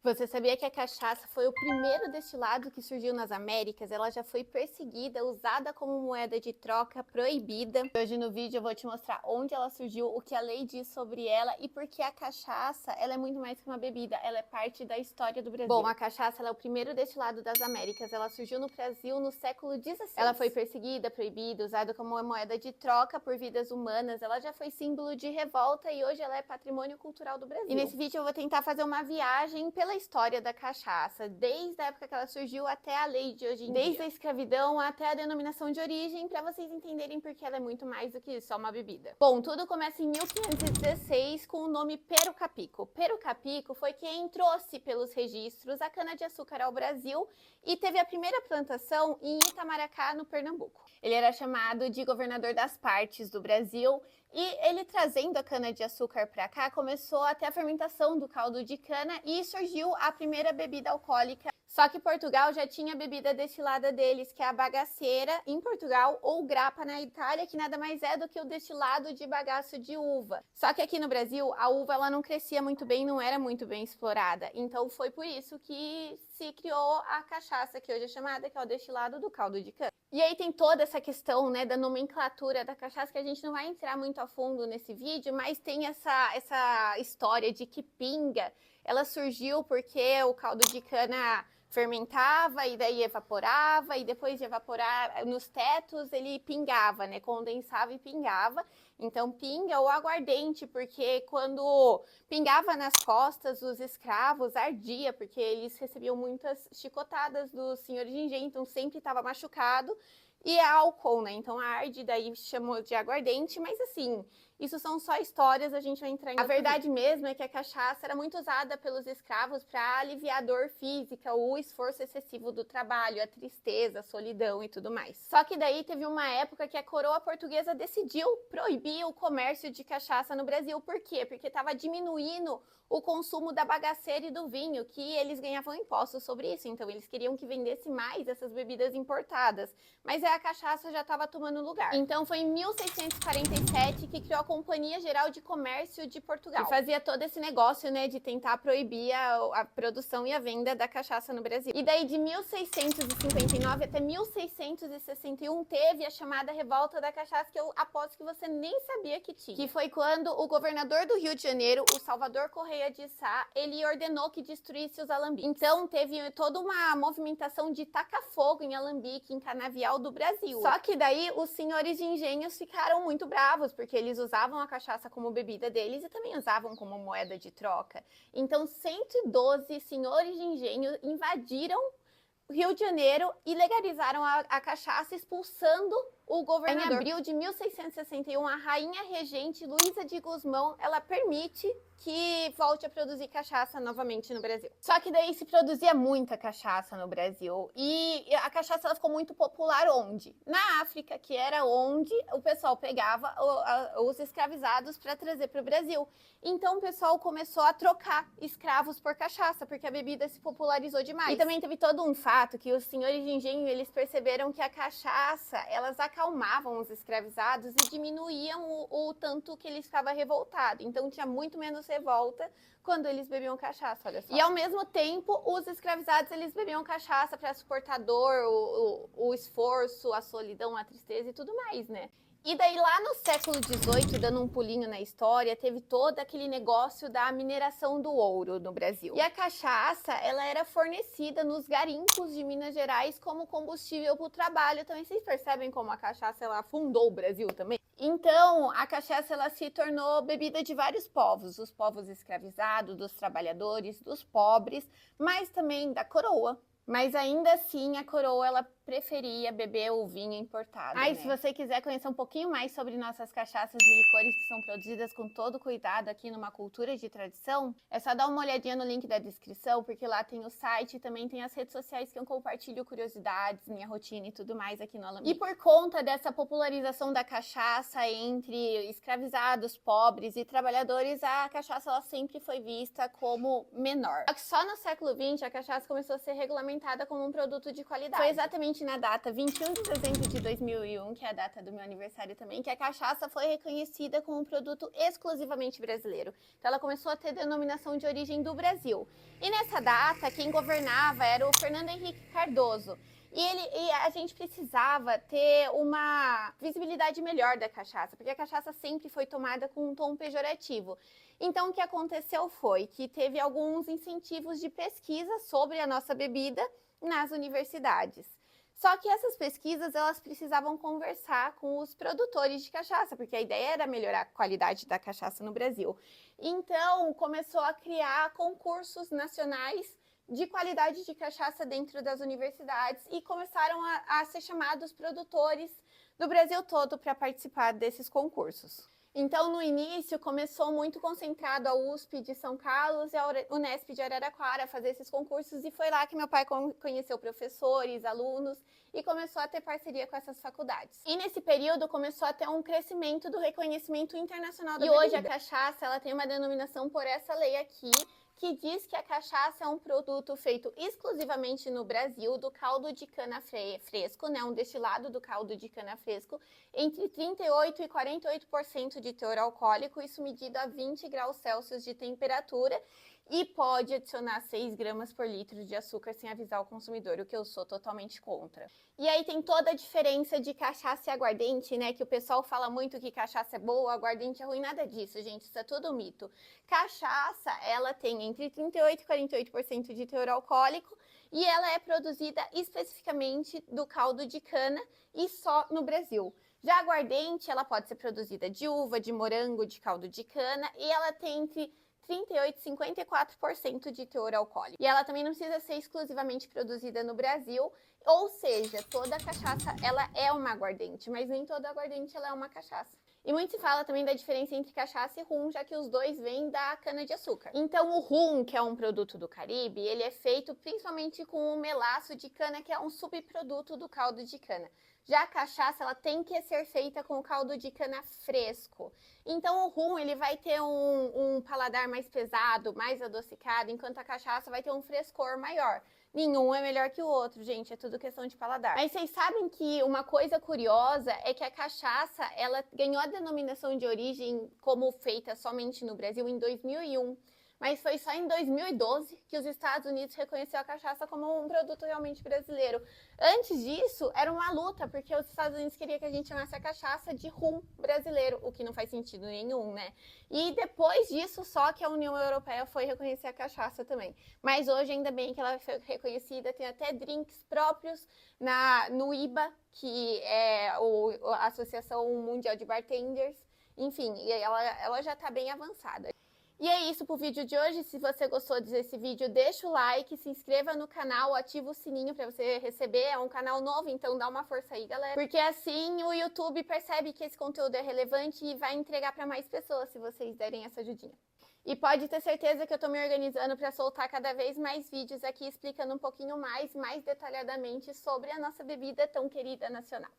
Você sabia que a cachaça foi o primeiro destilado que surgiu nas Américas? Ela já foi perseguida, usada como moeda de troca, proibida. Hoje no vídeo eu vou te mostrar onde ela surgiu, o que a lei diz sobre ela e por que a cachaça ela é muito mais que uma bebida, ela é parte da história do Brasil. Bom, a cachaça ela é o primeiro destilado das Américas, ela surgiu no Brasil no século XVI. Ela foi perseguida, proibida, usada como uma moeda de troca por vidas humanas, ela já foi símbolo de revolta e hoje ela é patrimônio cultural do Brasil. E nesse vídeo eu vou tentar fazer uma viagem pela história da cachaça, desde a época que ela surgiu até a lei de hoje em dia. Desde a escravidão até a denominação de origem, para vocês entenderem porque ela é muito mais do que só uma bebida. Bom, tudo começa em 1516 com o nome Pero Capico. Pero Capico foi quem trouxe pelos registros a cana-de-açúcar ao Brasil e teve a primeira plantação em Itamaracá, no Pernambuco. Ele era chamado de governador das partes do Brasil e ele trazendo a cana-de-açúcar para cá, começou até a fermentação do caldo de cana e surgiu a primeira bebida alcoólica. Só que Portugal já tinha a bebida destilada deles, que é a bagaceira em Portugal, ou grappa na Itália, que nada mais é do que o destilado de bagaço de uva. Só que aqui no Brasil, a uva ela não crescia muito bem, não era muito bem explorada. Então foi por isso que se criou a cachaça, que hoje é chamada, que é o destilado do caldo de cana. E aí tem toda essa questão, né, da nomenclatura da cachaça, que a gente não vai entrar muito a fundo nesse vídeo, mas tem essa história de que pinga, ela surgiu porque o caldo de cana fermentava e daí evaporava, e depois de evaporar nos tetos ele pingava, né, condensava e pingava. Então pinga ou aguardente, porque quando pingava nas costas os escravos ardia, porque eles recebiam muitas chicotadas dos senhores de engenho, então sempre estava machucado. E é álcool, né? Então arde, daí chamou de aguardente, mas assim, isso são só histórias, a gente vai entrar em... A verdade mesmo é que a cachaça era muito usada pelos escravos para aliviar a dor física, o esforço excessivo do trabalho, a tristeza, a solidão e tudo mais. Só que daí teve uma época que a coroa portuguesa decidiu proibir o comércio de cachaça no Brasil. Por quê? Porque estava diminuindo o consumo da bagaceira e do vinho, que eles ganhavam impostos sobre isso, então eles queriam que vendesse mais essas bebidas importadas, mas a cachaça já estava tomando lugar. Então foi em 1647 que criou a Companhia Geral de Comércio de Portugal, que fazia todo esse negócio, né, de tentar proibir a produção e a venda da cachaça no Brasil. E daí de 1659 até 1661 teve a chamada Revolta da Cachaça, que eu aposto que você nem sabia que tinha, que foi quando o governador do Rio de Janeiro, o Salvador Correia de Sá, ele ordenou que destruísse os alambiques. Então teve toda uma movimentação de tacar fogo em alambique, em canavial do Brasil. Só que daí os senhores de engenhos ficaram muito bravos, porque eles usavam a cachaça como bebida deles e também usavam como moeda de troca. Então 112 senhores de engenho invadiram Rio de Janeiro e legalizaram a cachaça, expulsando o governador. Em abril de 1661, a rainha regente Luísa de Gusmão, ela permite que volte a produzir cachaça novamente no Brasil. Só que daí se produzia muita cachaça no Brasil e a cachaça ela ficou muito popular onde? Na África, que era onde o pessoal pegava os escravizados para trazer para o Brasil. Então o pessoal começou a trocar escravos por cachaça, porque a bebida se popularizou demais. E também teve todo um fato que os senhores de engenho, eles perceberam que a cachaça, elas acalmavam os escravizados e diminuíam o tanto que eles ficavam revoltados. Então tinha muito menos revolta quando eles bebiam cachaça, olha só. E ao mesmo tempo, os escravizados, eles bebiam cachaça para suportar a dor, o esforço, a solidão, a tristeza e tudo mais, né? E daí lá no século XVIII, dando um pulinho na história, teve todo aquele negócio da mineração do ouro no Brasil. E a cachaça, ela era fornecida nos garimpos de Minas Gerais como combustível para o trabalho. Também vocês percebem como a cachaça, ela fundou o Brasil também? Então, a cachaça, ela se tornou bebida de vários povos. Os povos escravizados, dos trabalhadores, dos pobres, mas também da coroa. Mas ainda assim, a coroa, ela preferia beber o vinho importado. Né? Se você quiser conhecer um pouquinho mais sobre nossas cachaças e licores que são produzidas com todo cuidado aqui numa cultura de tradição, é só dar uma olhadinha no link da descrição, porque lá tem o site e também tem as redes sociais que eu compartilho curiosidades, minha rotina e tudo mais aqui no Alambique. E por conta dessa popularização da cachaça entre escravizados, pobres e trabalhadores, a cachaça ela sempre foi vista como menor. Só que só no século XX a cachaça começou a ser regulamentada regulamentada como um produto de qualidade. Foi exatamente na data 21 de dezembro de 2001, que é a data do meu aniversário também, que a cachaça foi reconhecida como um produto exclusivamente brasileiro. Então ela começou a ter denominação de origem do Brasil. E nessa data, quem governava era o Fernando Henrique Cardoso. E a gente precisava ter uma visibilidade melhor da cachaça, porque a cachaça sempre foi tomada com um tom pejorativo. Então, o que aconteceu foi que teve alguns incentivos de pesquisa sobre a nossa bebida nas universidades. Só que essas pesquisas, elas precisavam conversar com os produtores de cachaça, porque a ideia era melhorar a qualidade da cachaça no Brasil. Então, começou a criar concursos nacionais de qualidade de cachaça dentro das universidades e começaram a ser chamados produtores do Brasil todo para participar desses concursos. Então, no início, começou muito concentrado a USP de São Carlos e a Unesp de Araraquara a fazer esses concursos, e foi lá que meu pai conheceu professores, alunos e começou a ter parceria com essas faculdades. E nesse período começou a ter um crescimento do reconhecimento internacional da bebida. E hoje a cachaça, ela tem uma denominação por essa lei aqui, que diz que a cachaça é um produto feito exclusivamente no Brasil do caldo de cana fresco, né, um destilado do caldo de cana fresco, entre 38% e 48% de teor alcoólico, isso medido a 20 graus Celsius de temperatura, e pode adicionar 6 gramas por litro de açúcar sem avisar o consumidor, o que eu sou totalmente contra. E aí tem toda a diferença de cachaça e aguardente, né? Que o pessoal fala muito que cachaça é boa, aguardente é ruim, nada disso, gente, isso é tudo mito. Cachaça, ela tem entre 38% e 48% de teor alcoólico e ela é produzida especificamente do caldo de cana e só no Brasil. Já a aguardente, ela pode ser produzida de uva, de morango, de caldo de cana, e ela tem entre 38% e 54% de teor alcoólico. E ela também não precisa ser exclusivamente produzida no Brasil, ou seja, toda cachaça ela é uma aguardente, mas nem toda aguardente ela é uma cachaça. E muito se fala também da diferença entre cachaça e rum, já que os dois vêm da cana-de-açúcar. Então o rum, que é um produto do Caribe, ele é feito principalmente com o melaço de cana, que é um subproduto do caldo de cana. Já a cachaça, ela tem que ser feita com o caldo de cana fresco. Então o rum, ele vai ter um paladar mais pesado, mais adocicado, enquanto a cachaça vai ter um frescor maior. Nenhum é melhor que o outro, gente, é tudo questão de paladar. Mas vocês sabem que uma coisa curiosa é que a cachaça, ela ganhou a denominação de origem como feita somente no Brasil em 2001. Mas foi só em 2012 que os Estados Unidos reconheceu a cachaça como um produto realmente brasileiro. Antes disso, era uma luta, porque os Estados Unidos queriam que a gente chamasse a cachaça de rum brasileiro, o que não faz sentido nenhum, né? E depois disso, só que a União Europeia foi reconhecer a cachaça também. Mas hoje, ainda bem que ela foi reconhecida, tem até drinks próprios no IBA, que é a Associação Mundial de Bartenders. Enfim, ela já está bem avançada. E é isso pro vídeo de hoje. Se você gostou desse vídeo, deixa o like, se inscreva no canal, ativa o sininho para você receber. É um canal novo, então dá uma força aí, galera. Porque assim o YouTube percebe que esse conteúdo é relevante e vai entregar para mais pessoas, se vocês derem essa ajudinha. E pode ter certeza que eu tô me organizando para soltar cada vez mais vídeos aqui explicando um pouquinho mais detalhadamente sobre a nossa bebida tão querida nacional.